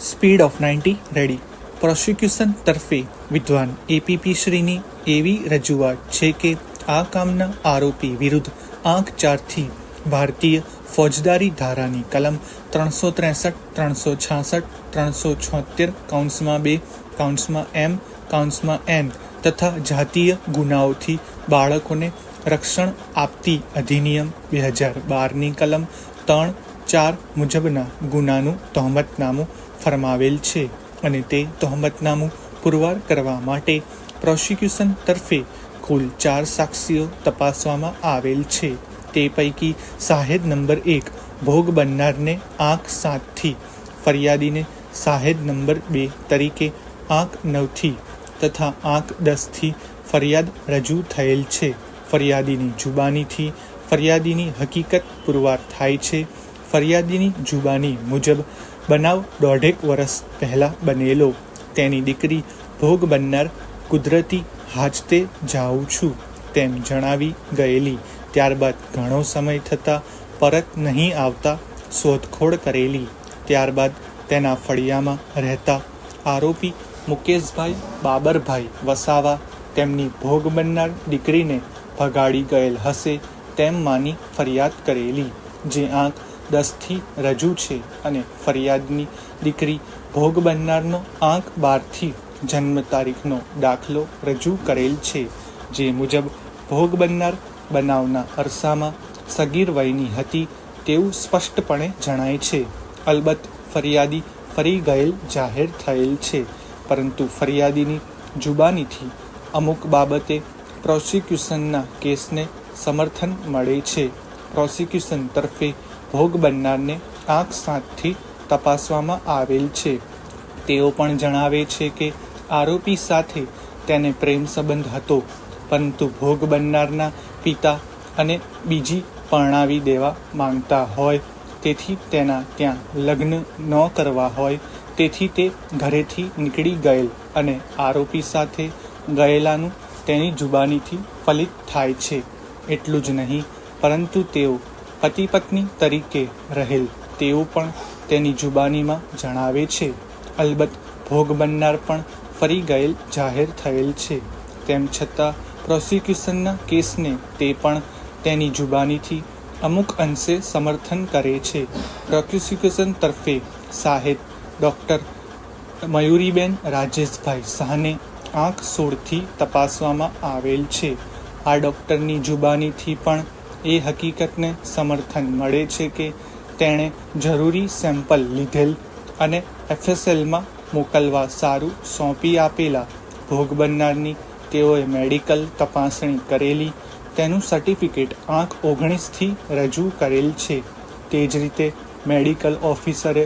Speed of 90 ready. Prosecution તરફે વિદ્વાન APP શ્રીની એવી રજૂઆત છે કે આ કામના આરોપી વિરુદ્ધ આંક 4 ભારતીય ફોજદારી ધારાની કલમ 363, 366, 376 (2) (m) તથા જાતીય ગુનાઓથી બાળકોને રક્ષણ આપતી અધિનિયમ 2012ની કલમ 3-4 મુજબના ગુનાનું તહોમતનામું ફરમાવેલ છે અને તે તહોમતનામું પુરવાર કરવા માટે પ્રોસિક્યુશન તરફે કુલ 4 સાક્ષીઓ તપાસવામાં આવેલ છે. તે પૈકી સાહેદ નંબર 1 ભોગ બનનારને આંક 7 ફરિયાદીને સાહેદ નંબર 2 તરીકે આંક 9 તથા આંક 10 ફરિયાદ રજૂ થયેલ છે. ફરિયાદીની જુબાનીથી ફરિયાદીની હકીકત પુરવાર થાય છે. ફરિયાદીની જુબાની મુજબ બનાવ 1.5 વર્ષ પહેલાં બનેલો. તેની દીકરી ભોગ બનનાર કુદરતી હાજતે જાઉં છું તેમ જણાવી ગયેલી. ત્યારબાદ ઘણો સમય થતાં પરત નહીં આવતા શોધખોળ કરેલી. ત્યારબાદ તેના ફળિયામાં રહેતા આરોપી મુકેશભાઈ બાબરભાઈ વસાવા તેમની ભોગ બનનાર દીકરીને ભગાડી ગયેલ હશે તેમ માની ફરિયાદ કરેલી, જે આંક 10 રજૂ છે અને ફરિયાદની દીકરી ભોગ બનનારનો આંક 12 જન્મ તારીખનો દાખલો રજૂ કરેલ છે, જે મુજબ ભોગ બનનાર બનાવના અરસામાં સગીર વયની હતી તેવું સ્પષ્ટપણે જણાય છે. અલબત્ત ફરિયાદી ફરી ગયેલ જાહેર થયેલ છે, પરંતુ ફરિયાદીની જુબાનીથી અમુક બાબતે પ્રોસિક્યુશનના કેસને સમર્થન મળે છે. પ્રોસિક્યુશન તરફે ભોગ બનનારને આંક 7 તપાસવામાં આવેલ છે. તેઓ પણ જણાવે છે કે આરોપી સાથે તેને પ્રેમ સંબંધ હતો, પરંતુ ભોગ બનનારના પિતા અને બીજી પરણાવી દેવા માંગતા હોય, તેથી તેના ત્યાં લગ્ન ન કરવા હોય, તેથી તે ઘરેથી નીકળી ગયેલ અને આરોપી સાથે ગયેલાનું તેની જુબાનીથી ફલિત થાય છે. એટલું જ નહીં, પરંતુ તેઓ પતિ પત્ની તરીકે રહેલ તેવું પણ તેની જુબાનીમાં જણાવે છે. અલબત્ત ભોગ બનનાર પણ ફરી ગયેલ જાહેર થયેલ છે. તેમ છતાં પ્રોસિક્યુશનના કેસને તે પણ તેની જુબાનીથી અમુક અંશે સમર્થન કરે છે. પ્રોસિક્યુશન તરફે સાહેદ ડૉક્ટર મયુરીબેન રાજેશભાઈ શાહને આંક 16 તપાસવામાં આવેલ છે. આ ડૉક્ટરની જુબાનીથી પણ એ હકીકતને સમર્થન મળે છે કે તેણે જરૂરી સેમ્પલ લીધેલ અને FSLમાં મોકલવા સારું સોંપી આપેલા ભોગ બનનારની તેઓએ મેડિકલ તપાસણી કરેલી તેનું સર્ટિફિકેટ આંક 19 રજૂ કરેલ છે. તે જ રીતે મેડિકલ ઓફિસરે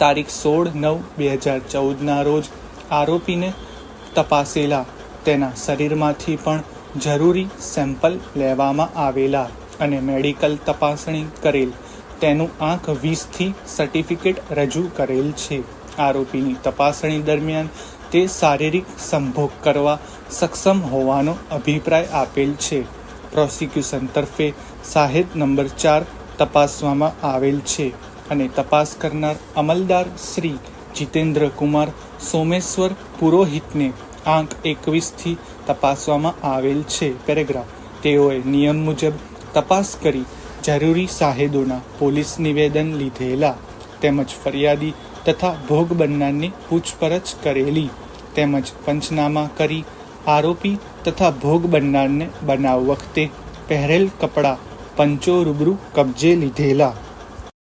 તારીખ 16/9/2014ના રોજ આરોપીને તપાસેલા તેના શરીરમાંથી પણ જરૂરી સેમ્પલ લેવામાં આવેલા અને મેડિકલ તપાસણી કરેલ તેનું આંક 20 સર્ટિફિકેટ રજૂ કરેલ છે. આરોપીની તપાસણી દરમિયાન તે શારીરિક સંભોગ કરવા સક્ષમ હોવાનો અભિપ્રાય આપેલ છે. પ્રોસિક્યુશન તરફે સાહેદ નંબર 4 તપાસવામાં આવેલ છે અને તપાસ કરનાર અમલદાર શ્રી જીતેન્દ્ર કુમાર સોમેશ્વર પુરોહિતને આંક 21 તપાસવામાં આવેલ છે. પેરેગ્રાફ. તેઓએ નિયમ મુજબ તપાસ કરી જરૂરી સાહેદોના પોલીસ નિવેદન લીધેલા તેમજ ફરિયાદી તથા ભોગ બનનારની પૂછપરછ કરેલી તેમજ પંચનામા કરી આરોપી તથા ભોગ બનનારને બનાવ વખતે પહેરેલ કપડાં પંચો રૂબરૂ કબજે લીધેલા.